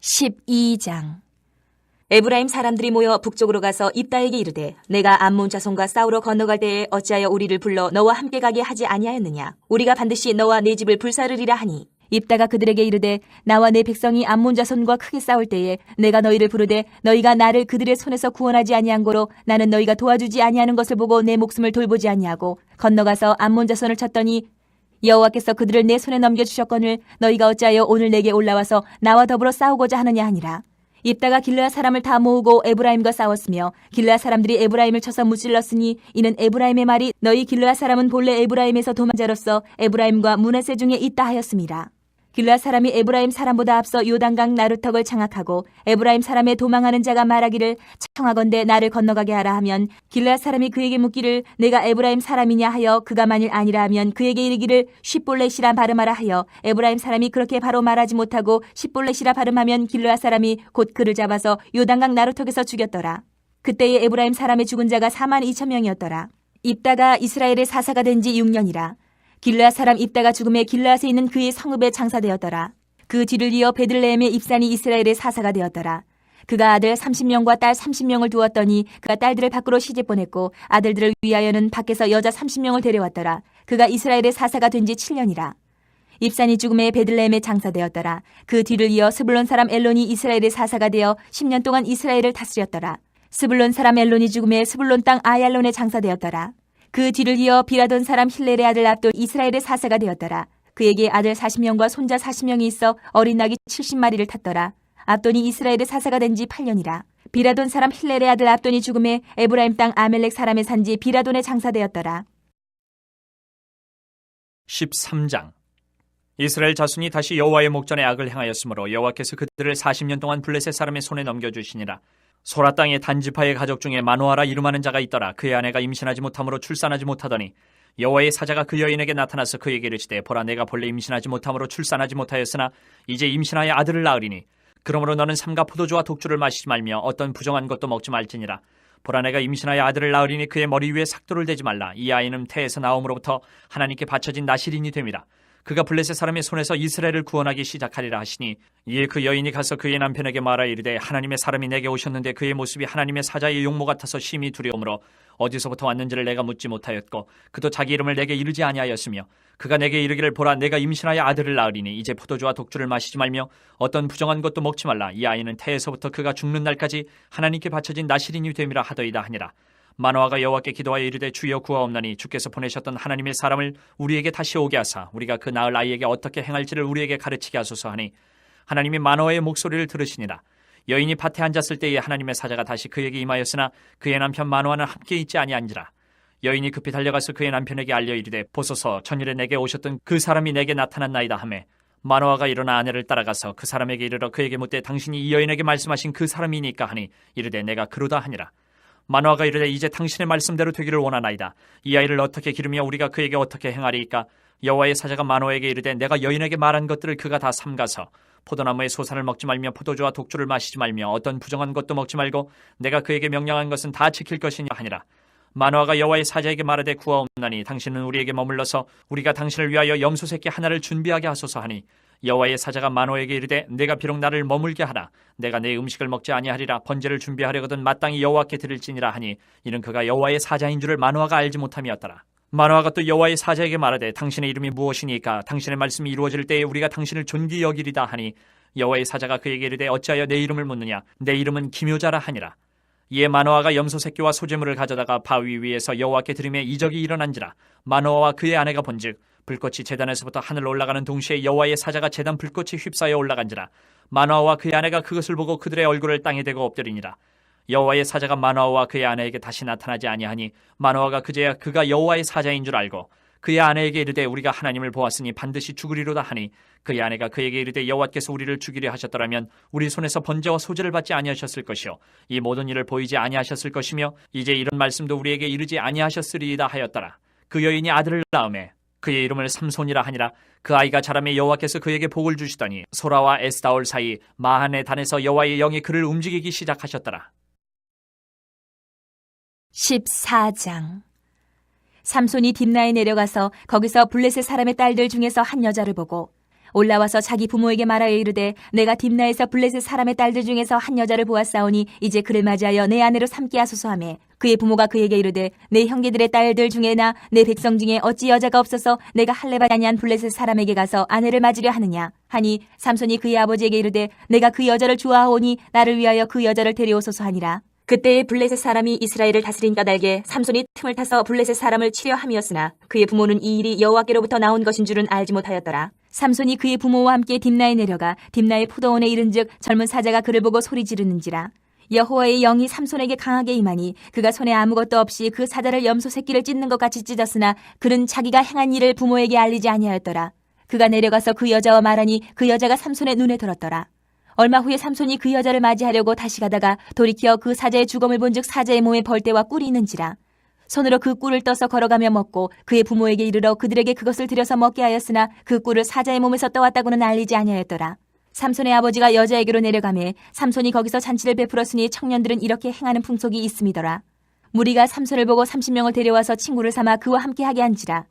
12장. 에브라임 사람들이 모여 북쪽으로 가서 입다에게 이르되 내가 암몬 자손과 싸우러 건너갈 때에 어찌하여 우리를 불러 너와 함께 가게 하지 아니하였느냐. 우리가 반드시 너와 네 집을 불사르리라 하니 입다가 그들에게 이르되 나와 내 백성이 암몬 자손과 크게 싸울 때에 내가 너희를 부르되 너희가 나를 그들의 손에서 구원하지 아니한 고로 나는 너희가 도와주지 아니하는 것을 보고 내 목숨을 돌보지 아니하고 건너가서 암몬 자손을 쳤더니 여호와께서 그들을 내 손에 넘겨주셨거늘 너희가 어찌하여 오늘 내게 올라와서 나와 더불어 싸우고자 하느냐 하니라. 입다가 길르앗 사람을 다 모으고 에브라임과 싸웠으며 길르앗 사람들이 에브라임을 쳐서 무찔렀으니 이는 에브라임의 말이 너희 길르앗 사람은 본래 에브라임에서 도망 자로서 에브라임과 므낫세 중에 있다 하였습니다. 길르앗 사람이 에브라임 사람보다 앞서 요단강 나루턱을 장악하고 에브라임 사람의 도망하는 자가 말하기를 청하건대 나를 건너가게 하라 하면 길르앗 사람이 그에게 묻기를 내가 에브라임 사람이냐 하여 그가 만일 아니라 하면 그에게 이르기를 쉿볼렛이라 발음하라 하여 에브라임 사람이 그렇게 바로 말하지 못하고 쉿볼렛이라 발음하면 길르앗 사람이 곧 그를 잡아서 요단강 나루턱에서 죽였더라. 그때에 에브라임 사람의 죽은 자가 42,000명이었더라. 입다가 이스라엘의 사사가 된 지 6년이라. 길르앗 사람 입다가 죽음에 길르앗에 있는 그의 성읍에 장사되었더라. 그 뒤를 이어 베들레헴의 입산이 이스라엘의 사사가 되었더라. 그가 아들 30명과 딸 30명을 두었더니 그가 딸들을 밖으로 시집 보냈고 아들들을 위하여는 밖에서 여자 30명을 데려왔더라. 그가 이스라엘의 사사가 된 지 7년이라. 입산이 죽음에 베들레헴에 장사되었더라. 그 뒤를 이어 스불론 사람 엘론이 이스라엘의 사사가 되어 10년 동안 이스라엘을 다스렸더라. 스불론 사람 엘론이 죽음에 스불론 땅 아얄론에 장사되었더라. 그 뒤를 이어 비라돈 사람 힐렐의 아들 압돈 이스라엘의 사사가 되었더라. 그에게 아들 40명과 손자 40명이 있어 어린 낙이 70마리를 탔더라. 압돈이 이스라엘의 사사가 된 지 8년이라. 비라돈 사람 힐렐의 아들 압돈이 죽음에 에브라임 땅 아멜렉 사람의 산지 비라돈에 장사되었더라. 13장. 이스라엘 자손이 다시 여호와의 목전에 악을 행하였으므로 여호와께서 그들을 40년 동안 블레셋 사람의 손에 넘겨주시니라. 소라 땅의 단지파의 가족 중에 마노아라 이름하는 자가 있더라. 그의 아내가 임신하지 못함으로 출산하지 못하더니 여호와의 사자가 그 여인에게 나타나서 그에게 이르시되 보라 내가 본래 임신하지 못함으로 출산하지 못하였으나 이제 임신하여 아들을 낳으리니 그러므로 너는 삼가 포도주와 독주를 마시지 말며 어떤 부정한 것도 먹지 말지니라. 보라 내가 임신하여 아들을 낳으리니 그의 머리 위에 삭도를 대지 말라. 이 아이는 태에서 나옴으로부터 하나님께 바쳐진 나실인이 됨이라. 그가 블레셋 사람의 손에서 이스라엘을 구원하기 시작하리라 하시니 이에 그 여인이 가서 그의 남편에게 말하 이르되 하나님의 사람이 내게 오셨는데 그의 모습이 하나님의 사자의 용모 같아서 심히 두려우므로 어디서부터 왔는지를 내가 묻지 못하였고 그도 자기 이름을 내게 이르지 아니하였으며 그가 내게 이르기를 보라 내가 임신하여 아들을 낳으리니 이제 포도주와 독주를 마시지 말며 어떤 부정한 것도 먹지 말라. 이 아이는 태에서부터 그가 죽는 날까지 하나님께 바쳐진 나실인이 됨이라 하더이다 하니라. 마노아가 여호와께 기도하여 이르되 주여 구하옵나니 주께서 보내셨던 하나님의 사람을 우리에게 다시 오게 하사 우리가 그 낳을 아이에게 어떻게 행할지를 우리에게 가르치게 하소서 하니 하나님이 마노아의 목소리를 들으시니라. 여인이 밭에 앉았을 때에 하나님의 사자가 다시 그에게 임하였으나 그의 남편 마노아는 함께 있지 아니한지라. 여인이 급히 달려가서 그의 남편에게 알려 이르되 보소서 전일에 내게 오셨던 그 사람이 내게 나타났나이다 하매 마노아가 일어나 아내를 따라가서 그 사람에게 이르러 그에게 묻되 당신이 이 여인에게 말씀하신 그 사람이니까 하니 이르되 내가 그러다 하니라. 마노아가 이르되 이제 당신의 말씀대로 되기를 원하나이다. 이 아이를 어떻게 기르며 우리가 그에게 어떻게 행하리이까. 여호와의 사자가 마노아에게 이르되 내가 여인에게 말한 것들을 그가 다 삼가서 포도나무의 소산을 먹지 말며 포도주와 독주를 마시지 말며 어떤 부정한 것도 먹지 말고 내가 그에게 명령한 것은 다 지킬 것이냐 하니라. 마노아가 여호와의 사자에게 말하되 구하옵나니 당신은 우리에게 머물러서 우리가 당신을 위하여 염소 새끼 하나를 준비하게 하소서 하니 여호와의 사자가 마노아에게 이르되 내가 비록 나를 머물게 하라. 내가 내 음식을 먹지 아니하리라. 번제를 준비하려거든 마땅히 여호와께 드릴지니라 하니 이는 그가 여호와의 사자인 줄을 마노아가 알지 못함이었더라. 마노아가 또 여호와의 사자에게 말하되 당신의 이름이 무엇이니까 당신의 말씀이 이루어질 때에 우리가 당신을 존귀 여기리다 하니 여호와의 사자가 그에게 이르되 어찌하여 내 이름을 묻느냐. 내 이름은 기묘자라 하니라. 이에 마노아가 염소 새끼와 소제물을 가져다가 바위 위에서 여호와께 드리매 이적이 일어난지라. 마노아와 그의 아내가 본즉 불꽃이 제단에서부터 하늘로 올라가는 동시에 여호와의 사자가 제단 불꽃이 휩싸여 올라간지라. 마노아와 그의 아내가 그것을 보고 그들의 얼굴을 땅에 대고 엎드리니라. 여호와의 사자가 마노아와 그의 아내에게 다시 나타나지 아니하니 마노아가 그제야 그가 여호와의 사자인 줄 알고 그의 아내에게 이르되 우리가 하나님을 보았으니 반드시 죽으리로다 하니 그의 아내가 그에게 이르되 여호와께서 우리를 죽이려 하셨더라면 우리 손에서 번제와 소제를 받지 아니하셨을 것이요 이 모든 일을 보이지 아니하셨을 것이며 이제 이런 말씀도 우리에게 이르지 아니하셨으리이다 하였더라. 그 여인이 아들을 낳음에 그의 이름을 삼손이라 하니라. 그 아이가 자라매 여호와께서 그에게 복을 주시더니 소라와 에스다올 사이 마한의 단에서 여호와의 영이 그를 움직이기 시작하셨더라. 14장. 삼손이 딥나에 내려가서 거기서 블레셋 사람의 딸들 중에서 한 여자를 보고 올라와서 자기 부모에게 말하여 이르되 내가 딥나에서 블레셋 사람의 딸들 중에서 한 여자를 보았사오니 이제 그를 맞이하여 내 아내로 삼게 하소서 하매 그의 부모가 그에게 이르되 내 형제들의 딸들 중에나 내 백성 중에 어찌 여자가 없어서 내가 할례받지 아니한 블레셋 사람에게 가서 아내를 맞으려 하느냐 하니 삼손이 그의 아버지에게 이르되 내가 그 여자를 좋아하오니 나를 위하여 그 여자를 데려오소서 하니라. 그때에 블레셋 사람이 이스라엘을 다스린 까닭에 삼손이 틈을 타서 블레셋 사람을 치려 함이었으나 그의 부모는 이 일이 여호와께로부터 나온 것인 줄은 알지 못하였더라. 삼손이 그의 부모와 함께 딥나에 내려가 딥나의 포도원에 이른즉 젊은 사자가 그를 보고 소리 지르는지라. 여호와의 영이 삼손에게 강하게 임하니 그가 손에 아무것도 없이 그 사자를 염소 새끼를 찢는 것 같이 찢었으나 그는 자기가 행한 일을 부모에게 알리지 아니하였더라. 그가 내려가서 그 여자와 말하니 그 여자가 삼손의 눈에 들었더라. 얼마 후에 삼손이 그 여자를 맞이하려고 다시 가다가 돌이켜 그 사자의 죽음을 본즉 사자의 몸에 벌떼와 꿀이 있는지라. 손으로 그 꿀을 떠서 걸어가며 먹고 그의 부모에게 이르러 그들에게 그것을 들여서 먹게 하였으나 그 꿀을 사자의 몸에서 떠왔다고는 알리지 아니하였더라. 삼손의 아버지가 여자에게로 내려가매 삼손이 거기서 잔치를 베풀었으니 청년들은 이렇게 행하는 풍속이 있음이더라. 무리가 삼손을 보고 30명을 데려와서 친구를 삼아 그와 함께하게 한지라.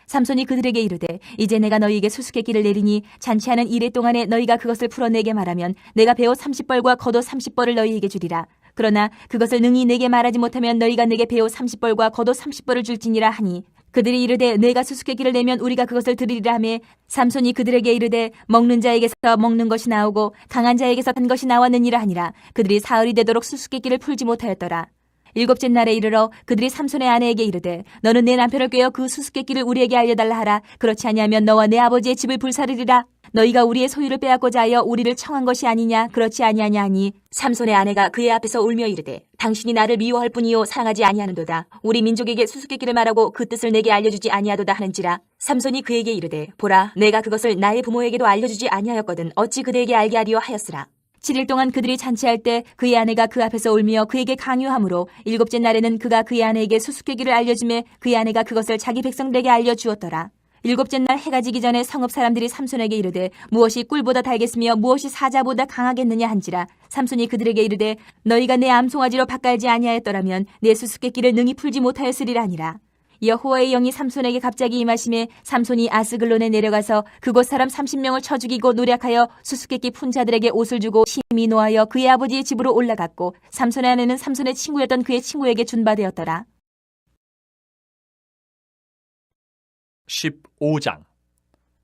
삼손이 그들에게 이르되 이제 내가 너희에게 수수께끼를 내리니 잔치하는 이래 동안에 너희가 그것을 풀어내게 말하면 내가 배옷 30벌과 겉옷 30벌을 너희에게 주리라. 그러나 그것을 능히 내게 말하지 못하면 너희가 내게 배옷 30벌과 겉옷 30벌을 줄지니라 하니 그들이 이르되 내가 수수께끼를 내면 우리가 그것을 드리리라 하매 삼손이 그들에게 이르되 먹는 자에게서 먹는 것이 나오고 강한 자에게서 단 것이 나왔느니라 하니라. 그들이 사흘이 되도록 수수께끼를 풀지 못하였더라. 일곱째 날에 이르러 그들이 삼손의 아내에게 이르되 너는 내 남편을 꾀어 그 수수께끼를 우리에게 알려달라 하라. 그렇지 아니하면 너와 내 아버지의 집을 불사르리라. 너희가 우리의 소유를 빼앗고자 하여 우리를 청한 것이 아니냐 그렇지 아니하냐 하니 삼손의 아내가 그의 앞에서 울며 이르되 당신이 나를 미워할 뿐이요 사랑하지 아니하는도다. 우리 민족에게 수수께끼를 말하고 그 뜻을 내게 알려주지 아니하도다 하는지라. 삼손이 그에게 이르되 보라 내가 그것을 나의 부모에게도 알려주지 아니하였거든 어찌 그대에게 알게 하리요 하였으라. 7일 동안 그들이 잔치할 때 그의 아내가 그 앞에서 울며 그에게 강요하므로 일곱째 날에는 그가 그의 아내에게 수수께끼를 알려주매 그의 아내가 그것을 자기 백성들에게 알려주었더라. 일곱째 날 해가 지기 전에 성읍 사람들이 삼손에게 이르되 무엇이 꿀보다 달겠으며 무엇이 사자보다 강하겠느냐 한지라. 삼손이 그들에게 이르되 너희가 내 암송아지로 밭갈지 아니하였더라면 내 수수께끼를 능히 풀지 못하였으리라 하니라. 여호와의 영이 삼손에게 갑자기 임하심에 삼손이 아스글론에 내려가서 그곳 사람 30명을 쳐 죽이고 노략하여 수수께끼 푼 자들에게 옷을 주고 심히 노하여 그의 아버지의 집으로 올라갔고 삼손의 아내는 삼손의 친구였던 그의 친구에게 준바되었더라. 15장.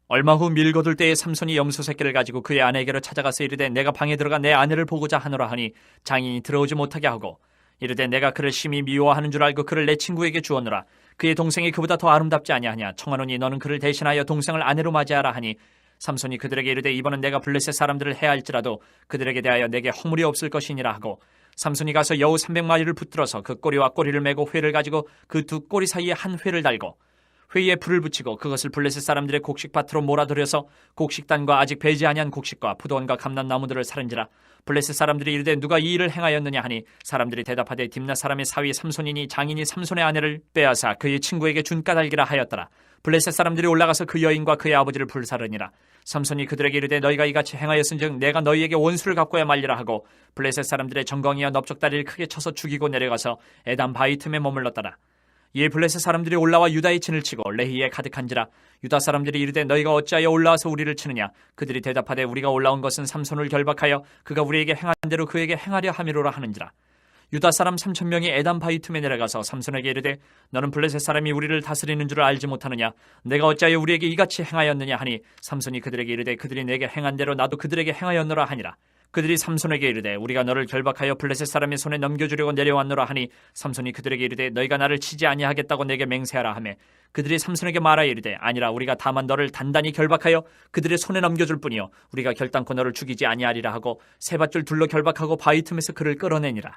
얼마 후 밀 거둘 때에 삼손이 염소 새끼를 가지고 그의 아내에게로 찾아가서 이르되 내가 방에 들어가 내 아내를 보고자 하노라 하니 장인이 들어오지 못하게 하고 이르되 내가 그를 심히 미워하는 줄 알고 그를 내 친구에게 주었노라. 그의 동생이 그보다 더 아름답지 아니하냐. 청하노니 너는 그를 대신하여 동생을 아내로 맞이하라 하니 삼손이 그들에게 이르되 이번은 내가 블레셋 사람들을 해할지라도 그들에게 대하여 내게 허물이 없을 것이니라 하고 삼손이 가서 여우 300마리를 붙들어서 그 꼬리와 꼬리를 메고 회를 가지고 그 두 꼬리 사이에 한 회를 달고 회에 불을 붙이고 그것을 블레셋 사람들의 곡식밭으로 몰아들여서 곡식단과 아직 배지 아니한 곡식과 포도원과 감람나무들을 사른지라. 블레셋 사람들이 이르되 누가 이 일을 행하였느냐 하니 사람들이 대답하되 딥나 사람의 사위 삼손이니 장인이 삼손의 아내를 빼앗아 그의 친구에게 준 까닭이라 하였더라. 블레셋 사람들이 올라가서 그 여인과 그의 아버지를 불사르니라. 삼손이 그들에게 이르되 너희가 이같이 행하였은즉 내가 너희에게 원수를 갚고야 말리라 하고 블레셋 사람들의 정광이와 넓적다리를 크게 쳐서 죽이고 내려가서 에담 바위 틈에 머물렀더라. 이에 블레셋 사람들이 올라와 유다의 진을 치고 레히에 가득한지라. 유다 사람들이 이르되 너희가 어찌하여 올라와서 우리를 치느냐. 그들이 대답하되 우리가 올라온 것은 삼손을 결박하여 그가 우리에게 행한 대로 그에게 행하려 함이로라 하는지라. 유다 사람 3,000명이 에담 바위 틈에 내려가서 삼손에게 이르되 너는 블레셋 사람이 우리를 다스리는 줄을 알지 못하느냐. 내가 어찌하여 우리에게 이같이 행하였느냐 하니 삼손이 그들에게 이르되 그들이 내게 행한 대로 나도 그들에게 행하였노라 하니라. 그들이 삼손에게 이르되 우리가 너를 결박하여 블레셋 사람의 손에 넘겨주려고 내려왔노라 하니 삼손이 그들에게 이르되 너희가 나를 치지 아니하겠다고 내게 맹세하라 하매 그들이 삼손에게 말하여 이르되 아니라 우리가 다만 너를 단단히 결박하여 그들의 손에 넘겨줄 뿐이요 우리가 결단코 너를 죽이지 아니하리라 하고 세 밧줄 둘러 결박하고 바위 틈에서 그를 끌어내니라.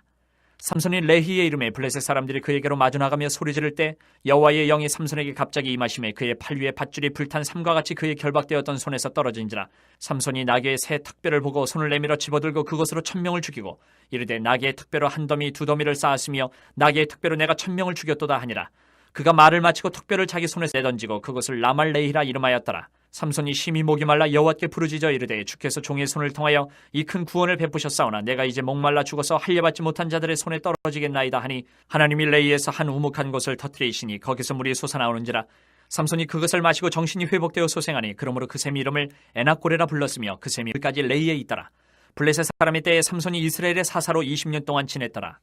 삼손이 레히의 이름에 블레셋 사람들이 그에게로 마주 나가며 소리 지를 때 여호와의 영이 삼손에게 갑자기 임하심에 그의 팔 위에 밧줄이 불탄 삼과 같이 그의 결박되었던 손에서 떨어진지라. 삼손이 나귀의 새 턱뼈를 보고 손을 내밀어 집어들고 그것으로 1,000명을 죽이고 이르되 나귀의 턱뼈로 한 더미 두 더미를 쌓았으며 나귀의 턱뼈로 내가 1,000명을 죽였도다 하니라. 그가 말을 마치고 턱뼈를 자기 손에 내던지고 그것을 라말레히라 이름하였더라. 삼손이 심히 목이 말라 여호와께 부르짖어 이르되 주께서 종의 손을 통하여 이 큰 구원을 베푸셨사오나 내가 이제 목말라 죽어서 할례받지 못한 자들의 손에 떨어지겠나이다 하니 하나님이 레이에서 한 우묵한 곳을 터뜨리시니 거기서 물이 솟아나오는지라. 삼손이 그것을 마시고 정신이 회복되어 소생하니 그러므로 그 샘 이름을 에낙고레라 불렀으며 그 샘이 까지 레이에 있더라. 블레셋 사람의 때에 삼손이 이스라엘의 사사로 20년 동안 지냈더라.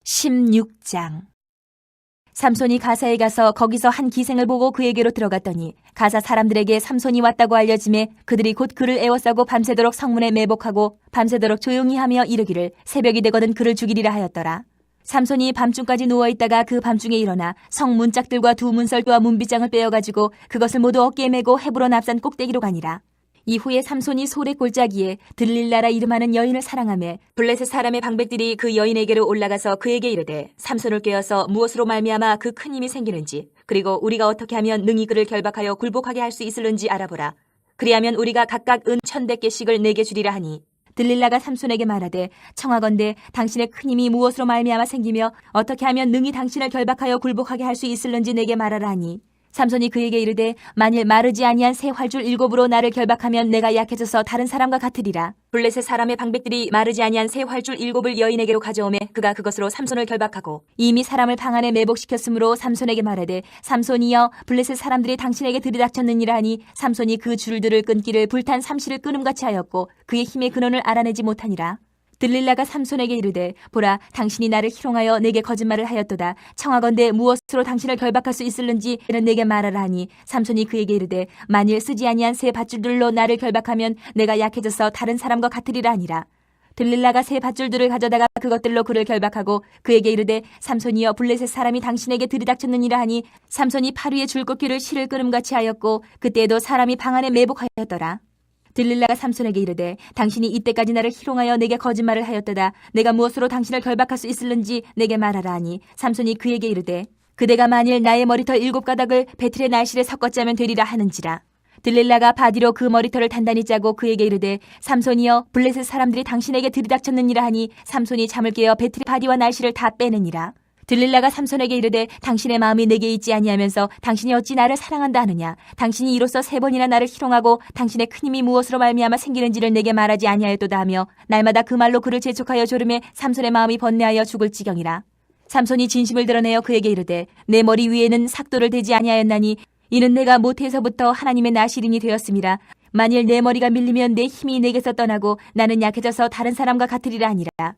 16장. 삼손이 가사에 가서 거기서 한 기생을 보고 그에게로 들어갔더니 가사 사람들에게 삼손이 왔다고 알려짐에 그들이 곧 그를 애워싸고 밤새도록 성문에 매복하고 밤새도록 조용히 하며 이르기를 새벽이 되거든 그를 죽이리라 하였더라. 삼손이 밤중까지 누워있다가 그 밤중에 일어나 성 문짝들과 두 문설과 문빗장을 빼어가지고 그것을 모두 어깨에 메고 헤브론 앞산 꼭대기로 가니라. 이후에 삼손이 소래 골짜기에 들릴라라 이름하는 여인을 사랑하며 블레셋 사람의 방백들이 그 여인에게로 올라가서 그에게 이르되 삼손을 꿰어서 무엇으로 말미암아 그 큰 힘이 생기는지 그리고 우리가 어떻게 하면 능히 그를 결박하여 굴복하게 할 수 있을는지 알아보라. 그리하면 우리가 각각 은 1,100개씩을 내게 주리라 하니 들릴라가 삼손에게 말하되 청하건대 당신의 큰 힘이 무엇으로 말미암아 생기며 어떻게 하면 능히 당신을 결박하여 굴복하게 할 수 있을는지 내게 말하라 하니 삼손이 그에게 이르되 만일 마르지 아니한 새 활줄 7으로 나를 결박하면 내가 약해져서 다른 사람과 같으리라. 블레셋 사람의 방백들이 마르지 아니한 새 활줄 7을 여인에게로 가져오매 그가 그것으로 삼손을 결박하고 이미 사람을 방 안에 매복시켰으므로 삼손에게 말하되 삼손이여 블레셋 사람들이 당신에게 들이닥쳤느니라 하니 삼손이 그 줄들을 끊기를 불탄 삼시를 끊음같이 하였고 그의 힘의 근원을 알아내지 못하니라. 들릴라가 삼손에게 이르되 보라 당신이 나를 희롱하여 내게 거짓말을 하였도다. 청하건대 무엇으로 당신을 결박할 수 있을는지 내게 말하라 하니 삼손이 그에게 이르되 만일 쓰지 아니한 새 밧줄들로 나를 결박하면 내가 약해져서 다른 사람과 같으리라 하니라. 들릴라가 새 밧줄들을 가져다가 그것들로 그를 결박하고 그에게 이르되 삼손이여 블레셋 사람이 당신에게 들이닥쳤느니라 하니 삼손이 팔 위에 줄꺾기를 실을 끊음같이 하였고 그때에도 사람이 방 안에 매복하였더라. 들릴라가 삼손에게 이르되 당신이 이때까지 나를 희롱하여 내게 거짓말을 하였도다. 내가 무엇으로 당신을 결박할 수 있을는지 내게 말하라 하니 삼손이 그에게 이르되 그대가 만일 나의 머리털 7가닥을 배틀의 날실에 섞어짜면 되리라 하는지라. 들릴라가 바디로 그 머리털을 단단히 짜고 그에게 이르되 삼손이여 블레셋 사람들이 당신에게 들이닥쳤느니라 하니 삼손이 잠을 깨어 배틀의 바디와 날실을 다 빼느니라. 들릴라가 삼손에게 이르되 당신의 마음이 내게 있지 아니하면서 당신이 어찌 나를 사랑한다 하느냐. 당신이 이로써 3번이나 나를 희롱하고 당신의 큰 힘이 무엇으로 말미암아 생기는지를 내게 말하지 아니하였도다 하며 날마다 그 말로 그를 재촉하여 조르매 삼손의 마음이 번뇌하여 죽을 지경이라. 삼손이 진심을 드러내어 그에게 이르되 내 머리 위에는 삭도를 대지 아니하였나니 이는 내가 모태에서부터 하나님의 나시린이 되었음이라. 만일 내 머리가 밀리면 내 힘이 내게서 떠나고 나는 약해져서 다른 사람과 같으리라 하니라.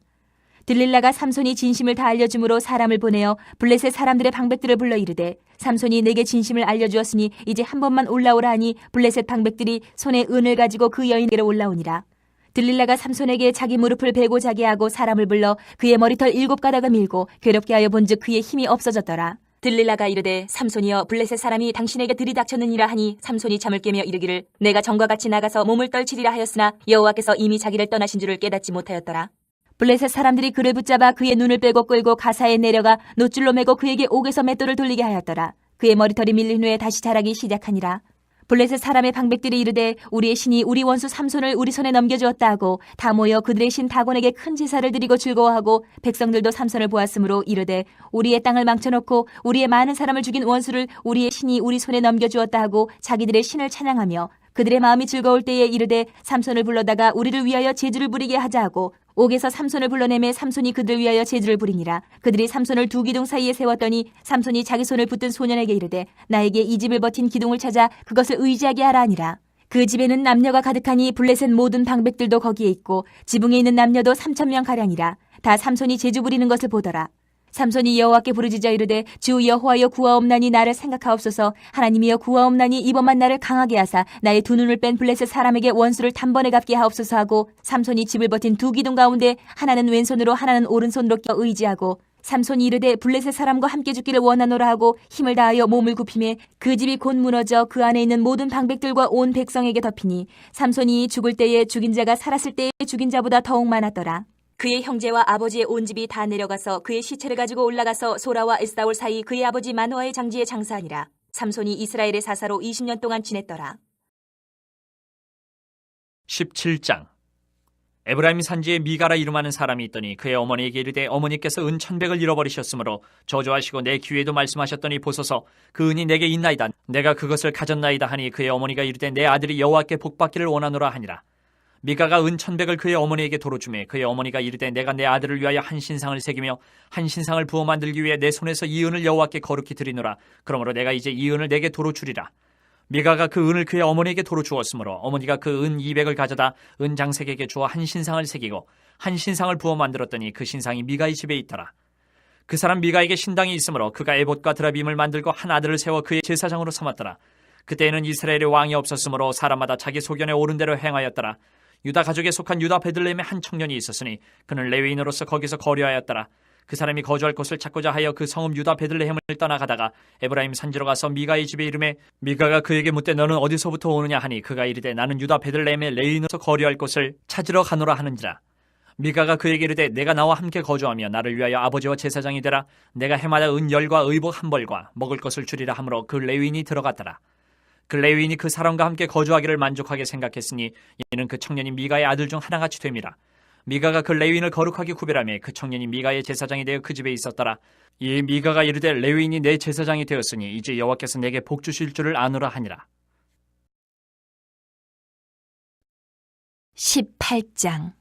들릴라가 삼손이 진심을 다 알려줌으로 사람을 보내어 블레셋 사람들의 방백들을 불러 이르되 삼손이 내게 진심을 알려주었으니 이제 한 번만 올라오라 하니 블레셋 방백들이 손에 은을 가지고 그 여인에게로 올라오니라. 들릴라가 삼손에게 자기 무릎을 베고 자게 하고 사람을 불러 그의 머리털 7가닥을 밀고 괴롭게 하여 본즉 그의 힘이 없어졌더라. 들릴라가 이르되 삼손이여 블레셋 사람이 당신에게 들이닥쳤느니라 하니 삼손이 잠을 깨며 이르기를 내가 전과 같이 나가서 몸을 떨치리라 하였으나 여호와께서 이미 자기를 떠나신 줄을 깨닫지 못하였더라. 블레셋 사람들이 그를 붙잡아 그의 눈을 빼고 끌고 가사에 내려가 노줄로 매고 그에게 옥에서 맷돌을 돌리게 하였더라. 그의 머리털이 밀린 후에 다시 자라기 시작하니라. 블레셋 사람의 방백들이 이르되 우리의 신이 우리 원수 삼손을 우리 손에 넘겨주었다 하고 다 모여 그들의 신 다곤에게 큰 제사를 드리고 즐거워하고 백성들도 삼손을 보았으므로 이르되 우리의 땅을 망쳐놓고 우리의 많은 사람을 죽인 원수를 우리의 신이 우리 손에 넘겨주었다 하고 자기들의 신을 찬양하며 그들의 마음이 즐거울 때에 이르되 삼손을 불러다가 우리를 위하여 제주를 부리게 하자 하고 옥에서 삼손을 불러내매 삼손이 그들을 위하여 제주를 부리니라. 그들이 삼손을 두 기둥 사이에 세웠더니 삼손이 자기 손을 붙든 소년에게 이르되 나에게 이 집을 버틴 기둥을 찾아 그것을 의지하게 하라 하니라. 그 집에는 남녀가 가득하니 블레셋 모든 방백들도 거기에 있고 지붕에 있는 남녀도 3,000명가량이라. 다 삼손이 제주 부리는 것을 보더라. 삼손이 여호와께 부르짖어 이르되 주 여호와여 구하옵나니 나를 생각하옵소서. 하나님이여 구하옵나니 이번만 나를 강하게 하사 나의 두 눈을 뺀 블레셋 사람에게 원수를 단번에 갚게 하옵소서 하고 삼손이 집을 버틴 두 기둥 가운데 하나는 왼손으로 하나는 오른손으로 껴 의지하고 삼손이 이르되 블레셋 사람과 함께 죽기를 원하노라 하고 힘을 다하여 몸을 굽히매 그 집이 곧 무너져 그 안에 있는 모든 방백들과 온 백성에게 덮이니 삼손이 죽을 때에 죽인 자가 살았을 때에 죽인 자보다 더욱 많았더라. 그의 형제와 아버지의 온 집이 다 내려가서 그의 시체를 가지고 올라가서 소라와 에스다올 사이 그의 아버지 마노아의 장지에 장사하니라. 삼손이 이스라엘의 사사로 20년 동안 지냈더라. 17장. 에브라임 산지에 미가라 이름하는 사람이 있더니 그의 어머니에게 이르되 어머니께서 은 1,100을 잃어버리셨으므로 저주하시고 내 귀에도 말씀하셨더니 보소서 그 은이 내게 있나이다. 내가 그것을 가졌나이다 하니 그의 어머니가 이르되 내 아들이 여호와께 복받기를 원하노라 하니라. 미가가 은 1,100을 그의 어머니에게 도로 주매 그의 어머니가 이르되 내가 내 아들을 위하여 한 신상을 새기며 한 신상을 부어 만들기 위해 내 손에서 이 은을 여호와께 거룩히 드리노라. 그러므로 내가 이제 이 은을 내게 도로 주리라. 미가가 그 은을 그의 어머니에게 도로 주었으므로 어머니가 그 은 200을 가져다 은 장색에게 주어 한 신상을 새기고 한 신상을 부어 만들었더니 그 신상이 미가의 집에 있더라. 그 사람 미가에게 신당이 있으므로 그가 에봇과 드라빔을 만들고 한 아들을 세워 그의 제사장으로 삼았더라. 그때에는 이스라엘의 왕이 없었으므로 사람마다 자기 소견에 옳은 대로 행하였더라. 유다 가족에 속한 유다 베들레헴에 한 청년이 있었으니 그는 레위인으로서 거기서 거류하였더라. 그 사람이 거주할 곳을 찾고자 하여 그 성읍 유다 베들레헴을 떠나가다가 에브라임 산지로 가서 미가의 집에 이르매 미가가 그에게 묻되 너는 어디서부터 오느냐 하니 그가 이르되 나는 유다 베들레헴에 레위인으로서 거류할 곳을 찾으러 가노라 하는지라. 미가가 그에게 이르되 내가 나와 함께 거주하며 나를 위하여 아버지와 제사장이 되라. 내가 해마다 은 10과 의복 1벌과 먹을 것을 주리라 하므로 그 레위인이 들어갔더라. 그 레위인이 그 사람과 함께 거주하기를 만족하게 생각했으니 이는 그 청년이 미가의 아들 중 하나같이 됨이라. 미가가 그 레위인을 거룩하게 구별하며 그 청년이 미가의 제사장이 되어 그 집에 있었더라. 이 미가가 이르되 레위인이 내 제사장이 되었으니 이제 여호와께서 내게 복 주실 줄을 아노라 하니라. 18장.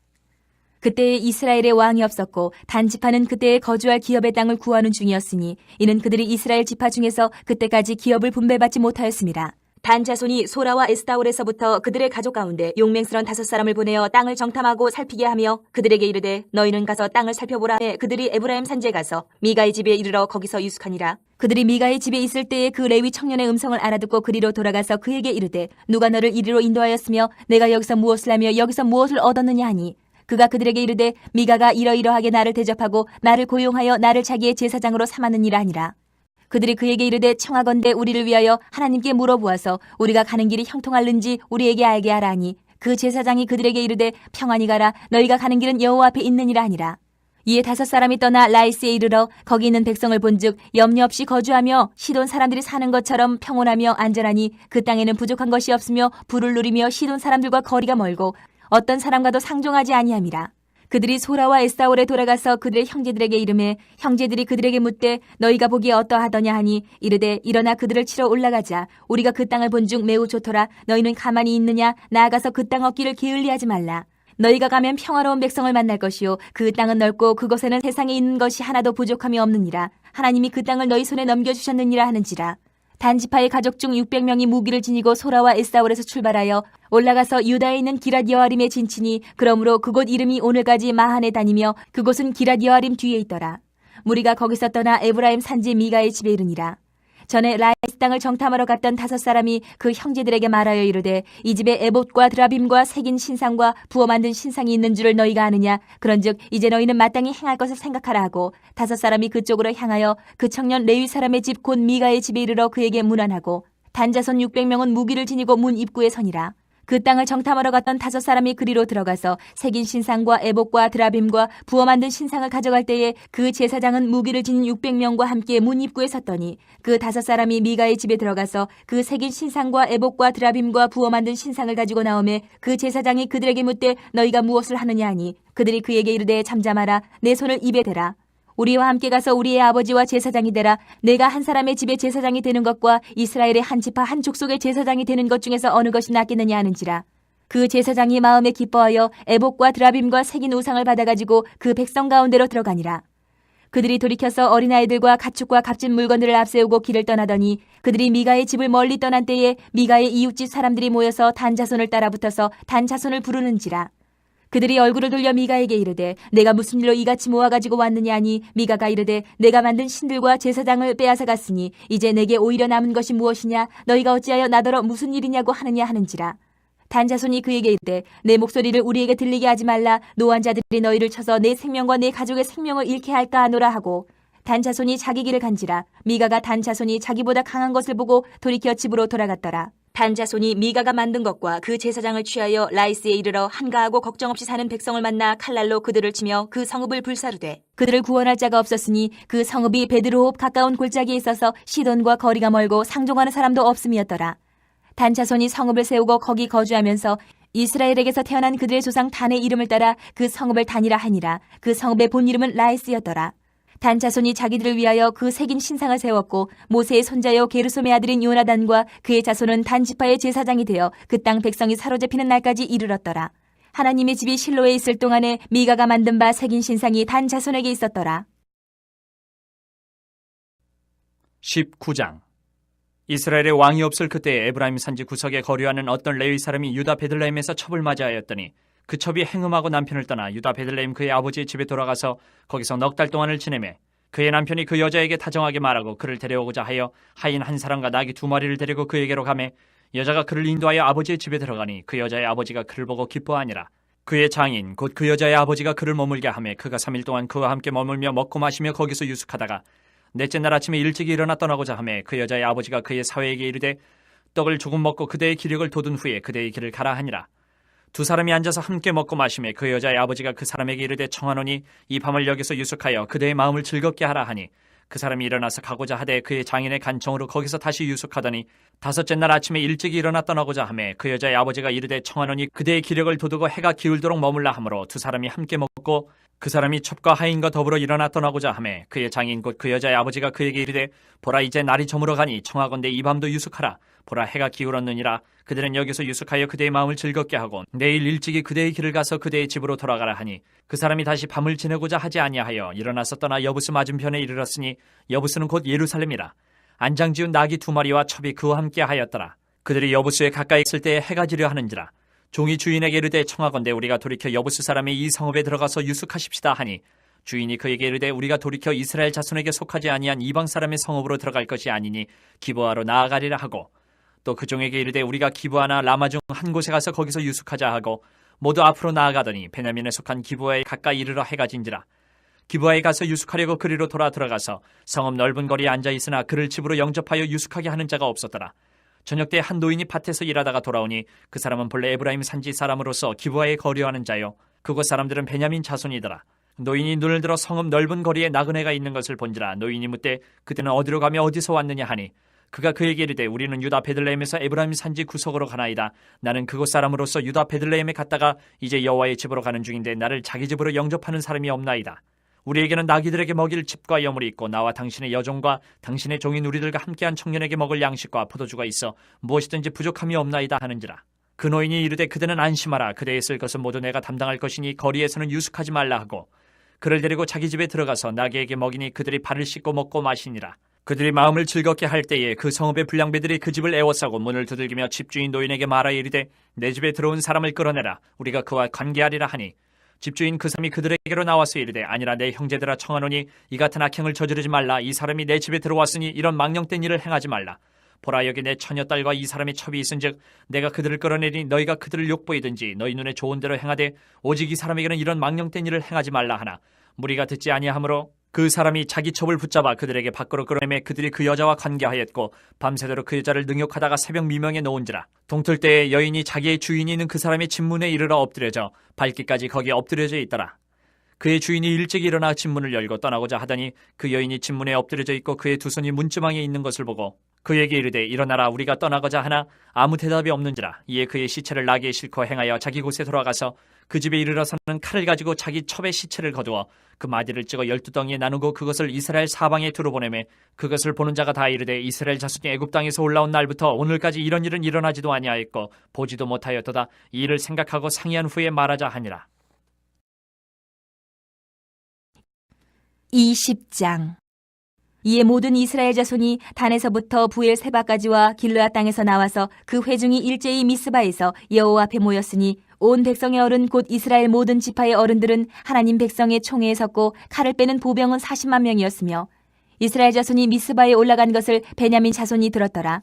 그때에 이스라엘의 왕이 없었고 단 지파는 그때에 거주할 기업의 땅을 구하는 중이었으니 이는 그들이 이스라엘 지파 중에서 그때까지 기업을 분배받지 못하였습니다. 단 자손이 소라와 에스타올에서부터 그들의 가족 가운데 용맹스런 5사람을 보내어 땅을 정탐하고 살피게 하며 그들에게 이르되 너희는 가서 땅을 살펴보라 해 그들이 에브라임 산지에 가서 미가의 집에 이르러 거기서 유숙하니라. 그들이 미가의 집에 있을 때에 그 레위 청년의 음성을 알아듣고 그리로 돌아가서 그에게 이르되 누가 너를 이리로 인도하였으며 내가 여기서 무엇을 하며 여기서 무엇을 얻었느냐 하니 그가 그들에게 이르되 미가가 이러이러하게 나를 대접하고 나를 고용하여 나를 자기의 제사장으로 삼았느니라 하니라. 그들이 그에게 이르되 청하건대 우리를 위하여 하나님께 물어보아서 우리가 가는 길이 형통할는지 우리에게 알게 하라 하니 그 제사장이 그들에게 이르되 평안히 가라 너희가 가는 길은 여호와 앞에 있느니라 하니라. 이에 5사람이 떠나 라이스에 이르러 거기 있는 백성을 본즉 염려 없이 거주하며 시돈 사람들이 사는 것처럼 평온하며 안전하니 그 땅에는 부족한 것이 없으며 부를 누리며 시돈 사람들과 거리가 멀고 어떤 사람과도 상종하지 아니함이라. 그들이 소라와 에스타올에 돌아가서 그들의 형제들에게 이르매 형제들이 그들에게 묻되 너희가 보기에 어떠하더냐 하니 이르되 일어나 그들을 치러 올라가자. 우리가 그 땅을 본즉 매우 좋더라. 너희는 가만히 있느냐? 나아가서 그 땅 얻기를 게을리하지 말라. 너희가 가면 평화로운 백성을 만날 것이요 그 땅은 넓고 그곳에는 세상에 있는 것이 하나도 부족함이 없느니라. 하나님이 그 땅을 너희 손에 넘겨주셨느니라 하는지라. 단지파의 가족 중 600명이 무기를 지니고 소라와 에스타올에서 출발하여 올라가서 유다에 있는 기랏 여아림에 진치니 그러므로 그곳 이름이 오늘까지 마한에 다니며 그곳은 기랏 여아림 뒤에 있더라. 무리가 거기서 떠나 에브라임 산지 미가의 집에 이르니라. 전에 라이스 땅을 정탐하러 갔던 5사람이 그 형제들에게 말하여 이르되 이 집에 에봇과 드라빔과 새긴 신상과 부어 만든 신상이 있는 줄을 너희가 아느냐. 그런즉 이제 너희는 마땅히 행할 것을 생각하라 하고 5사람이 그쪽으로 향하여 그 청년 레위 사람의 집 곧 미가의 집에 이르러 그에게 문안하고 단자손 600명은 무기를 지니고 문 입구에 서니라. 그 땅을 정탐하러 갔던 5사람이 그리로 들어가서 새긴 신상과 에봇과 드라빔과 부어 만든 신상을 가져갈 때에 그 제사장은 무기를 지닌 600명과 함께 문 입구에 섰더니 그 5사람이 미가의 집에 들어가서 그 새긴 신상과 에봇과 드라빔과 부어 만든 신상을 가지고 나오매 그 제사장이 그들에게 묻되 너희가 무엇을 하느냐 하니 그들이 그에게 이르되 잠잠하라. 내 손을 입에 대라. 우리와 함께 가서 우리의 아버지와 제사장이 되라. 내가 한 사람의 집에 제사장이 되는 것과 이스라엘의 한 지파 한 족속의 제사장이 되는 것 중에서 어느 것이 낫겠느냐 하는지라. 그 제사장이 마음에 기뻐하여 에봇과 드라빔과 새긴 우상을 받아가지고 그 백성 가운데로 들어가니라. 그들이 돌이켜서 어린아이들과 가축과 값진 물건들을 앞세우고 길을 떠나더니 그들이 미가의 집을 멀리 떠난 때에 미가의 이웃집 사람들이 모여서 단 자손을 따라붙어서 단 자손을 부르는지라. 그들이 얼굴을 돌려 미가에게 이르되 내가 무슨 일로 이같이 모아가지고 왔느냐 하니 미가가 이르되 내가 만든 신들과 제사장을 빼앗아 갔으니 이제 내게 오히려 남은 것이 무엇이냐. 너희가 어찌하여 나더러 무슨 일이냐고 하느냐 하는지라. 단자손이 그에게 이르되 내 목소리를 우리에게 들리게 하지 말라. 노한 자들이 너희를 쳐서 내 생명과 내 가족의 생명을 잃게 할까 하노라 하고 단자손이 자기 길을 간지라. 미가가 단자손이 자기보다 강한 것을 보고 돌이켜 집으로 돌아갔더라. 단자손이 미가가 만든 것과 그 제사장을 취하여 라이스에 이르러 한가하고 걱정 없이 사는 백성을 만나 칼날로 그들을 치며 그 성읍을 불사르되 그들을 구원할 자가 없었으니 그 성읍이 베드로홉 가까운 골짜기에 있어서 시돈과 거리가 멀고 상종하는 사람도 없음이었더라. 단자손이 성읍을 세우고 거기 거주하면서 이스라엘에게서 태어난 그들의 조상 단의 이름을 따라 그 성읍을 단이라 하니라. 그 성읍의 본 이름은 라이스였더라. 단 자손이 자기들을 위하여 그 새긴 신상을 세웠고 모세의 손자여 게르솜의 아들인 요나단과 그의 자손은 단 지파의 제사장이 되어 그 땅 백성이 사로잡히는 날까지 이르렀더라. 하나님의 집이 실로에 있을 동안에 미가가 만든 바 새긴 신상이 단 자손에게 있었더라. 19장. 이스라엘의 왕이 없을 그때에 에브라임 산지 구석에 거류하는 어떤 레위 사람이 유다 베들레헴에서 첩을 맞이하였더니 그 첩이 행음하고 남편을 떠나 유다 베들레헴 그의 아버지의 집에 돌아가서 거기서 넉 달 동안을 지내매 그의 남편이 그 여자에게 다정하게 말하고 그를 데려오고자 하여 하인 한 사람과 나귀 2마리를 데리고 그에게로 가매 여자가 그를 인도하여 아버지의 집에 들어가니 그 여자의 아버지가 그를 보고 기뻐하니라. 그의 장인 곧 그 여자의 아버지가 그를 머물게 하매 그가 3일 동안 그와 함께 머물며 먹고 마시며 거기서 유숙하다가 넷째 날 아침에 일찍 일어나 떠나고자 하매 그 여자의 아버지가 그의 사회에게 이르되 떡을 조금 먹고 그대의 기력을 돋은 후에 그대의 길을 가라 하니라. 두 사람이 앉아서 함께 먹고 마시매 그 여자의 아버지가 그 사람에게 이르되 청하노니 이 밤을 여기서 유숙하여 그대의 마음을 즐겁게 하라 하니 그 사람이 일어나서 가고자 하되 그의 장인의 간청으로 거기서 다시 유숙하더니 다섯째 날 아침에 일찍 일어나 떠나고자 하매 그 여자의 아버지가 이르되 청하노니 그대의 기력을 돋우고 해가 기울도록 머물라 하므로 두 사람이 함께 먹고 그 사람이 첩과 하인과 더불어 일어나 떠나고자 하매 그의 장인 곧 그 여자의 아버지가 그에게 이르되 보라 이제 날이 저물어 가니 청하건대 이 밤도 유숙하라. 보라 해가 기울었느니라. 그들은 여기서 유숙하여 그대의 마음을 즐겁게 하고 내일 일찍이 그대의 길을 가서 그대의 집으로 돌아가라 하니 그 사람이 다시 밤을 지내고자 하지 아니하여 일어나서 떠나 여부스 맞은편에 이르렀으니 여부스는 곧 예루살렘이라. 안장지운 나귀 2마리와 첩이 그와 함께 하였더라. 그들이 여부스에 가까이 있을 때에 해가 지려 하는지라. 종이 주인에게 이르되 청하건대 우리가 돌이켜 여부스 사람의 이 성읍에 들어가서 유숙하십시다 하니 주인이 그에게 이르되 우리가 돌이켜 이스라엘 자손에게 속하지 아니한 이방 사람의 성읍으로 들어갈 것이 아니니 기브아로 나아가리라 하고 또 그 종에게 이르되 우리가 기브아나 라마 중 한 곳에 가서 거기서 유숙하자 하고 모두 앞으로 나아가더니 베냐민에 속한 기브아에 가까이 이르러 해가 진지라. 기브아에 가서 유숙하려고 그리로 돌아 들어가서 성읍 넓은 거리에 앉아 있으나 그를 집으로 영접하여 유숙하게 하는 자가 없었더라. 저녁 때 한 노인이 밭에서 일하다가 돌아오니 그 사람은 본래 에브라임 산지 사람으로서 기브아에 거류하는 자요 그곳 사람들은 베냐민 자손이더라. 노인이 눈을 들어 성읍 넓은 거리에 나그네가 있는 것을 본지라. 노인이 묻되 그때는 어디로 가며 어디서 왔느냐 하니 그가 그에게 이르되 우리는 유다 베들레헴에서 에브라임 산지 구석으로 가나이다. 나는 그곳 사람으로서 유다 베들레헴에 갔다가 이제 여호와의 집으로 가는 중인데 나를 자기 집으로 영접하는 사람이 없나이다. 우리에게는 나귀들에게 먹일 집과 여물이 있고 나와 당신의 여종과 당신의 종인 우리들과 함께한 청년에게 먹을 양식과 포도주가 있어 무엇이든지 부족함이 없나이다 하는지라. 그 노인이 이르되 그대는 안심하라. 그대의 쓸 것은 모두 내가 담당할 것이니 거리에서는 유숙하지 말라 하고 그를 데리고 자기 집에 들어가서 나귀에게 먹이니 그들이 발을 씻고 먹고 마시니라. 그들이 마음을 즐겁게 할 때에 그 성읍의 불량배들이 그 집을 에워싸고 문을 두들기며 집주인 노인에게 말하여 이르되 내 집에 들어온 사람을 끌어내라. 우리가 그와 관계하리라 하니 집주인 그 사람이 그들에게로 나와서 이르되 아니라 내 형제들아 청하노니 이 같은 악행을 저지르지 말라. 이 사람이 내 집에 들어왔으니 이런 망령된 일을 행하지 말라. 보라 여기 내 처녀딸과 이 사람의 첩이 있은즉 내가 그들을 끌어내리니 너희가 그들을 욕보이든지 너희 눈에 좋은 대로 행하되 오직 이 사람에게는 이런 망령된 일을 행하지 말라 하나 무리가 듣지 아니하므로 그 사람이 자기 첩을 붙잡아 그들에게 밖으로 끌어내매 그들이 그 여자와 관계하였고 밤새도록 그 여자를 능욕하다가 새벽 미명에 놓은지라. 동틀 때에 여인이 자기의 주인이 있는 그 사람의 집문에 이르러 엎드려져 발기까지 거기에 엎드려져 있더라. 그의 주인이 일찍 일어나 집문을 열고 떠나고자 하더니 그 여인이 집문에 엎드려져 있고 그의 두 손이 문지방에 있는 것을 보고 그에게 이르되 일어나라 우리가 떠나고자 하나 아무 대답이 없는지라. 이에 그의 시체를 나귀에 싣고 행하여 자기 곳에 돌아가서 그 집에 이르러서는 칼을 가지고 자기 첩의 시체를 거두어 그 마디를 찍어 12덩이에 나누고 그것을 이스라엘 사방에 두루 보내매 그것을 보는 자가 다 이르되 이스라엘 자손이 애굽 땅에서 올라온 날부터 오늘까지 이런 일은 일어나지도 아니하였고 보지도 못하였도다. 이 일을 생각하고 상의한 후에 말하자 하니라. 20장. 이에 모든 이스라엘 자손이 단에서부터 부엘 세바까지와 길르앗 땅에서 나와서 그 회중이 일제히 미스바에서 여호와 앞에 모였으니 온 백성의 어른 곧 이스라엘 모든 지파의 어른들은 하나님 백성의 총회에 섰고 칼을 빼는 보병은 40만 명이었으며 이스라엘 자손이 미스바에 올라간 것을 베냐민 자손이 들었더라.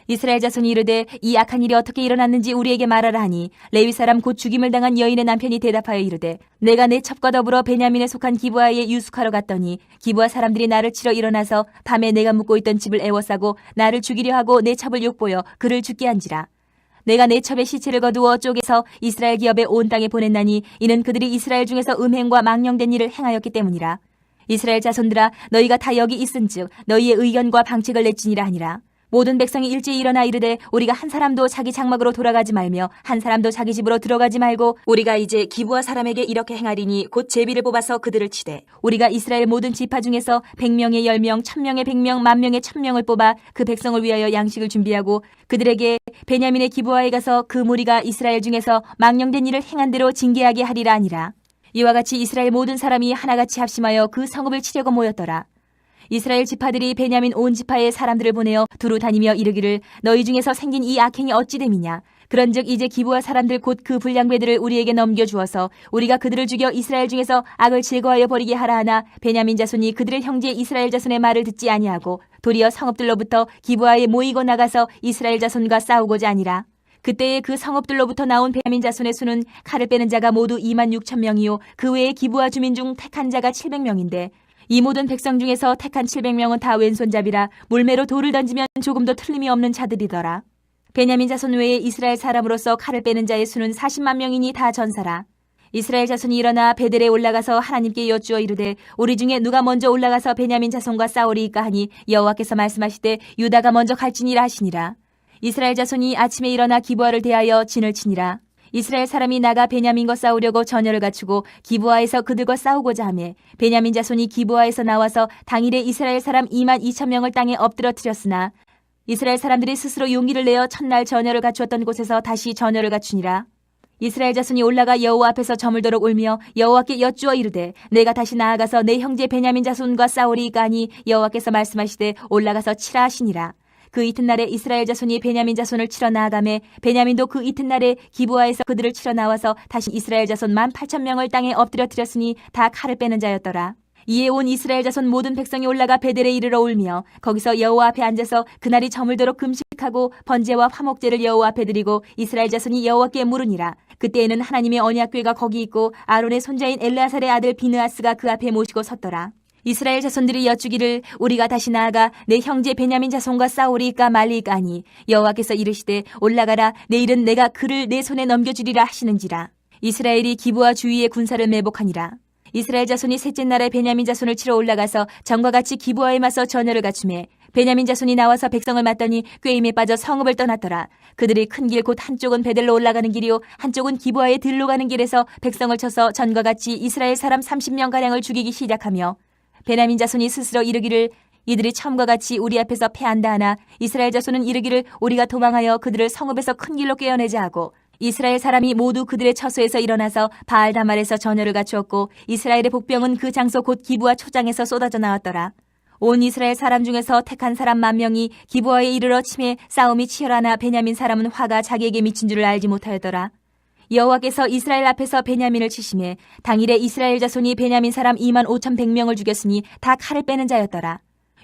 이스라엘 자손이 이르되 이 악한 일이 어떻게 일어났는지 우리에게 말하라 하니 레위 사람 곧 죽임을 당한 여인의 남편이 대답하여 이르되 내가 내 첩과 더불어 베냐민에 속한 기브아에 유숙하러 갔더니 기브아 사람들이 나를 치러 일어나서 밤에 내가 묵고 있던 집을 에워싸고 나를 죽이려 하고 내 첩을 욕보여 그를 죽게 한지라. 내가 내 첩의 시체를 거두어 쪼개서 이스라엘 기업에 온 땅에 보냈나니 이는 그들이 이스라엘 중에서 음행과 망령된 일을 행하였기 때문이라. 이스라엘 자손들아 너희가 다 여기 있은즉 너희의 의견과 방책을 내지니라 하니라. 모든 백성이 일제히 일어나 이르되 우리가 한 사람도 자기 장막으로 돌아가지 말며 한 사람도 자기 집으로 들어가지 말고 우리가 이제 기브아 사람에게 이렇게 행하리니 곧 제비를 뽑아서 그들을 치되 우리가 이스라엘 모든 지파 중에서 100명의 10명, 1000명의 100명, 10,000명의 1000명을 뽑아 그 백성을 위하여 양식을 준비하고 그들에게 베냐민의 기브아에 가서 그 무리가 이스라엘 중에서 망령된 일을 행한 대로 징계하게 하리라 하니라. 이와 같이 이스라엘 모든 사람이 하나같이 합심하여 그 성읍을 치려고 모였더라. 이스라엘 지파들이 베냐민 온 지파의 사람들을 보내어 두루 다니며 이르기를 너희 중에서 생긴 이 악행이 어찌 됨이냐. 그런즉 이제 기브아 사람들 곧 그 불량배들을 우리에게 넘겨주어서 우리가 그들을 죽여 이스라엘 중에서 악을 제거하여 버리게 하라 하나 베냐민 자손이 그들의 형제 이스라엘 자손의 말을 듣지 아니하고 도리어 성읍들로부터 기브아에 모이고 나가서 이스라엘 자손과 싸우고자 하니라. 그때에 그 성읍들로부터 나온 베냐민 자손의 수는 칼을 빼는 자가 모두 26,000명이요 그 외에 기브아 주민 중 택한 자가 700명인데 이 모든 백성 중에서 택한 700명은 다 왼손잡이라 물매로 돌을 던지면 조금도 틀림이 없는 자들이더라. 베냐민 자손 외에 이스라엘 사람으로서 칼을 빼는 자의 수는 40만 명이니 다 전사라. 이스라엘 자손이 일어나 베델에 올라가서 하나님께 여쭈어 이르되 우리 중에 누가 먼저 올라가서 베냐민 자손과 싸우리이까 하니 여호와께서 말씀하시되 유다가 먼저 갈지니라 하시니라. 이스라엘 자손이 아침에 일어나 기브아를 대하여 진을 치니라. 이스라엘 사람이 나가 베냐민과 싸우려고 전열을 갖추고 기브아에서 그들과 싸우고자 하매 베냐민 자손이 기브아에서 나와서 당일에 이스라엘 사람 22,000명을 땅에 엎드러뜨렸으나 이스라엘 사람들이 스스로 용기를 내어 첫날 전열을 갖추었던 곳에서 다시 전열을 갖추니라. 이스라엘 자손이 올라가 여호와 앞에서 저물도록 울며 여호와께 여쭈어 이르되 내가 다시 나아가서 내 형제 베냐민 자손과 싸우리이까 하니 여호와께서 말씀하시되 올라가서 치라 하시니라. 그 이튿날에 이스라엘 자손이 베냐민 자손을 치러 나아가매 베냐민도 그 이튿날에 기브아에서 그들을 치러 나와서 다시 이스라엘 자손 18,000명을 땅에 엎드려뜨렸으니 다 칼을 빼는 자였더라. 이에 온 이스라엘 자손 모든 백성이 올라가 베델에 이르러 울며 거기서 여호와 앞에 앉아서 그날이 저물도록 금식하고 번제와 화목제를 여호와 앞에 드리고 이스라엘 자손이 여호와께 물으니라. 그때에는 하나님의 언약궤가 거기 있고 아론의 손자인 엘르아살의 아들 비느하스가 그 앞에 모시고 섰더라. 이스라엘 자손들이 여쭈기를 우리가 다시 나아가 내 형제 베냐민 자손과 싸우리이까 말리이까 하니 여호와께서 이르시되 올라가라 내일은 내가 그를 내 손에 넘겨주리라 하시는지라. 이스라엘이 기브아 주위에 군사를 매복하니라. 이스라엘 자손이 셋째 날에 베냐민 자손을 치러 올라가서 전과 같이 기브아에 맞서 전열을 갖추매 베냐민 자손이 나와서 백성을 맞더니 꾀임에 빠져 성읍을 떠났더라. 그들이 큰 길 곧 한쪽은 베델로 올라가는 길이요 한쪽은 기브아에 들로 가는 길에서 백성을 쳐서 전과 같이 이스라엘 사람 30명가량을 죽이기 시작하며 베냐민 자손이 스스로 이르기를 이들이 처음과 같이 우리 앞에서 패한다 하나 이스라엘 자손은 이르기를 우리가 도망하여 그들을 성읍에서 큰 길로 꿰어내자 하고 이스라엘 사람이 모두 그들의 처소에서 일어나서 바알다말에서 전열을 갖추었고 이스라엘의 복병은 그 장소 곧 기브아 초장에서 쏟아져 나왔더라. 온 이스라엘 사람 중에서 택한 사람 10,000명이 기브아에 이르러 침에 싸움이 치열하나 베냐민 사람은 화가 자기에게 미친 줄을 알지 못하였더라. 여호와께서 이스라엘 앞에서 베냐민을 치심에 당일에 이스라엘 자손이 베냐민 사람 25,100명을 죽였으니 다 칼을 빼는 자였더라.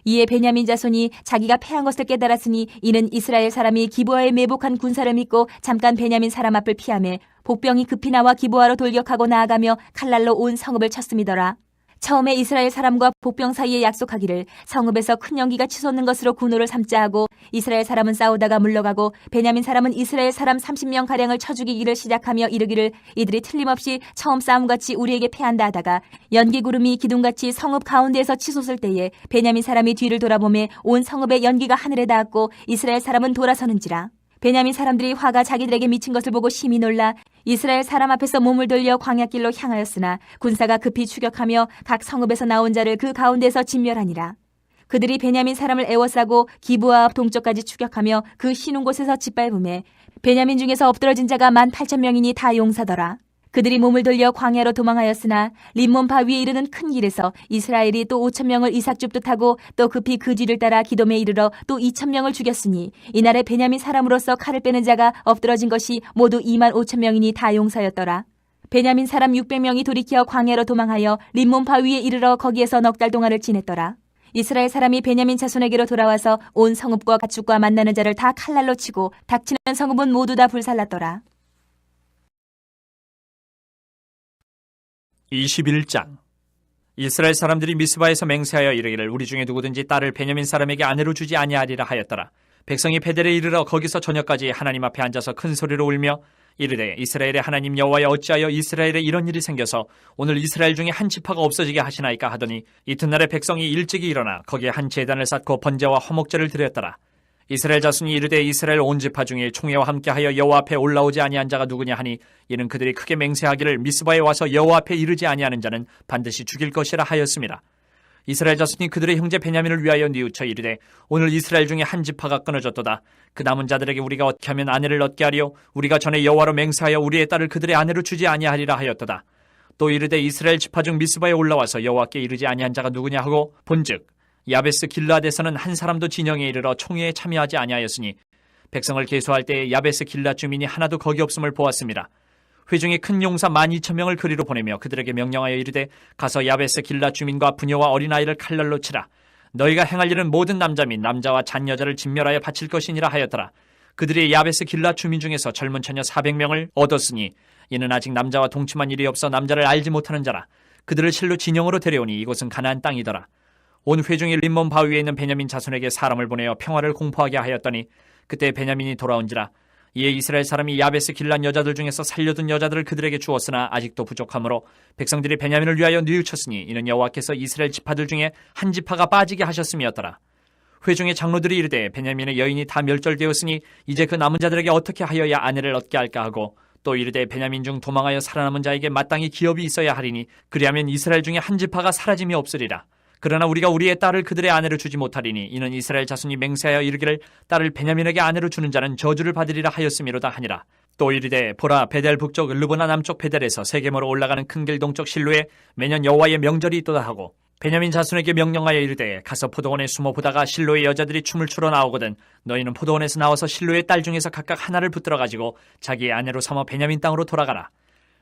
이에 베냐민 자손이 자기가 패한 것을 깨달았으니 이는 이스라엘 사람이 기브아에 매복한 군사를 믿고 잠깐 베냐민 사람 앞을 피하매 복병이 급히 나와 기브아로 돌격하고 나아가며 칼날로 온 성읍을 쳤음이더라. 처음에 이스라엘 사람과 복병 사이에 약속하기를 성읍에서 큰 연기가 치솟는 것으로 군호를 삼자 하고 이스라엘 사람은 싸우다가 물러가고 베냐민 사람은 이스라엘 사람 30명가량을 쳐 죽이기를 시작하며 이르기를 이들이 틀림없이 처음 싸움같이 우리에게 패한다 하다가 연기구름이 기둥같이 성읍 가운데에서 치솟을 때에 베냐민 사람이 뒤를 돌아보매 온 성읍의 연기가 하늘에 닿았고 이스라엘 사람은 돌아서는지라. 베냐민 사람들이 화가 자기들에게 미친 것을 보고 심히 놀라 이스라엘 사람 앞에서 몸을 돌려 광야길로 향하였으나 군사가 급히 추격하며 각 성읍에서 나온 자를 그 가운데서 진멸하니라. 그들이 베냐민 사람을 에워싸고 기브아 앞 동쪽까지 추격하며 그 쉬는 곳에서 짓밟음에 베냐민 중에서 엎드러진 자가 18,000명이니 다 용사더라. 그들이 몸을 돌려 광야로 도망하였으나 림몬 바위에 이르는 큰 길에서 이스라엘이 또 5,000명을 이삭 줍듯하고 또 급히 그 뒤를 따라 기돔에 이르러 또 2,000명을 죽였으니 이날에 베냐민 사람으로서 칼을 빼는 자가 엎드러진 것이 모두 25,000명이니 다 용사였더라. 베냐민 사람 600명이 돌이켜 광야로 도망하여 림몬 바위에 이르러 거기에서 넉 달 동안을 지냈더라. 이스라엘 사람이 베냐민 자손에게로 돌아와서 온 성읍과 가축과 만나는 자를 다 칼날로 치고 닥치는 성읍은 모두 다 불살랐더라. 21장 이스라엘 사람들이 미스바에서 맹세하여 이르기를 우리 중에 누구든지 딸을 베냐민 사람에게 아내로 주지 아니하리라 하였더라. 백성이 베델에 이르러 거기서 저녁까지 하나님 앞에 앉아서 큰 소리로 울며 이르되 이스라엘의 하나님 여호와여 어찌하여 이스라엘에 이런 일이 생겨서 오늘 이스라엘 중에 한 지파가 없어지게 하시나이까 하더니 이튿날에 백성이 일찍이 일어나 거기에 한 제단을 쌓고 번제와 화목제를 드렸더라. 이스라엘 자손이 이르되 이스라엘 온 지파 중에 총회와 함께하여 여호와 앞에 올라오지 아니한 자가 누구냐 하니 이는 그들이 크게 맹세하기를 미스바에 와서 여호와 앞에 이르지 아니하는 자는 반드시 죽일 것이라 하였습니다. 이스라엘 자손이 그들의 형제 베냐민을 위하여 뉘우쳐 이르되 오늘 이스라엘 중에 한 지파가 끊어졌도다. 그 남은 자들에게 우리가 어떻게 하면 아내를 얻게 하리요? 우리가 전에 여호와로 맹세하여 우리의 딸을 그들의 아내로 주지 아니하리라 하였도다. 또 이르되 이스라엘 지파 중 미스바에 올라와서 여호와께 이르지 아니한 자가 누구냐 하고 본즉 야베스 길라앗에서는 한 사람도 진영에 이르러 총회에 참여하지 아니하였으니 백성을 계수할 때에 야베스 길라앗 주민이 하나도 거기 없음을 보았습니다. 회중이 큰 용사 12,000명을 그리로 보내며 그들에게 명령하여 이르되 가서 야베스 길라앗 주민과 부녀와 어린아이를 칼날로 치라. 너희가 행할 일은 모든 남자 및 남자와 잔 여자를 진멸하여 바칠 것이니라 하였더라. 그들이 야베스 길라앗 주민 중에서 젊은 처녀 400명을 얻었으니 이는 아직 남자와 동침한 일이 없어 남자를 알지 못하는 자라. 그들을 실로 진영으로 데려오니 이곳은 가나안 땅이더라. 온 회중이 림몬 바위에 있는 베냐민 자손에게 사람을 보내어 평화를 공포하게 하였더니 그때 베냐민이 돌아온지라. 이에 이스라엘 사람이 야베스 길란 여자들 중에서 살려둔 여자들을 그들에게 주었으나 아직도 부족하므로 백성들이 베냐민을 위하여 뉘우쳤으니 이는 여호와께서 이스라엘 지파들 중에 한 지파가 빠지게 하셨음이었더라. 회중의 장로들이 이르되 베냐민의 여인이 다 멸절되었으니 이제 그 남은 자들에게 어떻게 하여야 아내를 얻게 할까 하고 또 이르되 베냐민 중 도망하여 살아남은 자에게 마땅히 기업이 있어야 하리니 그리하면 이스라엘 중에 한 지파가 사라짐이 없으리라. 그러나 우리가 우리의 딸을 그들의 아내로 주지 못하리니 이는 이스라엘 자손이 맹세하여 이르기를 딸을 베냐민에게 아내로 주는 자는 저주를 받으리라 하였음이로다 하니라. 또 이르되 보라 베델 북쪽 르보나 남쪽 베델에서 세겜으로 올라가는 큰 길 동쪽 실로에 매년 여호와의 명절이 있도다 하고 베냐민 자손에게 명령하여 이르되 가서 포도원에 숨어 보다가 실로의 여자들이 춤을 추러 나오거든 너희는 포도원에서 나와서 실로의 딸 중에서 각각 하나를 붙들어 가지고 자기의 아내로 삼아 베냐민 땅으로 돌아가라.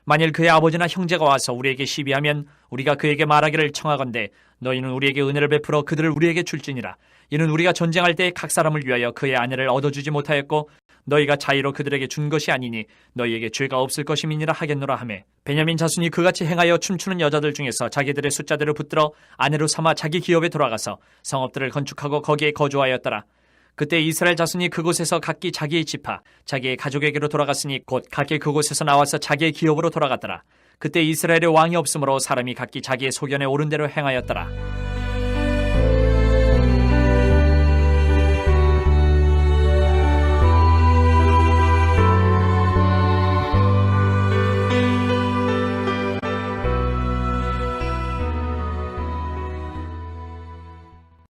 만일 그의 아버지나 형제가 와서 우리에게 시비하면 우리가 그에게 말하기를 청하건대 너희는 우리에게 은혜를 베풀어 그들을 우리에게 줄지니라. 이는 우리가 전쟁할 때 각 사람을 위하여 그의 아내를 얻어주지 못하였고 너희가 자의로 그들에게 준 것이 아니니 너희에게 죄가 없을 것임이니라 하겠노라 하매 베냐민 자손이 그같이 행하여 춤추는 여자들 중에서 자기들의 숫자대로 붙들어 아내로 삼아 자기 기업에 돌아가서 성읍들을 건축하고 거기에 거주하였더라. 그때 이스라엘 자손이 그곳에서 각기 자기의 지파, 자기의 가족에게로 돌아갔으니 곧 각기 그곳에서 나와서 자기의 기업으로 돌아갔더라. 그때 이스라엘의 왕이 없으므로 사람이 각기 자기의 소견에 오른 대로 행하였더라.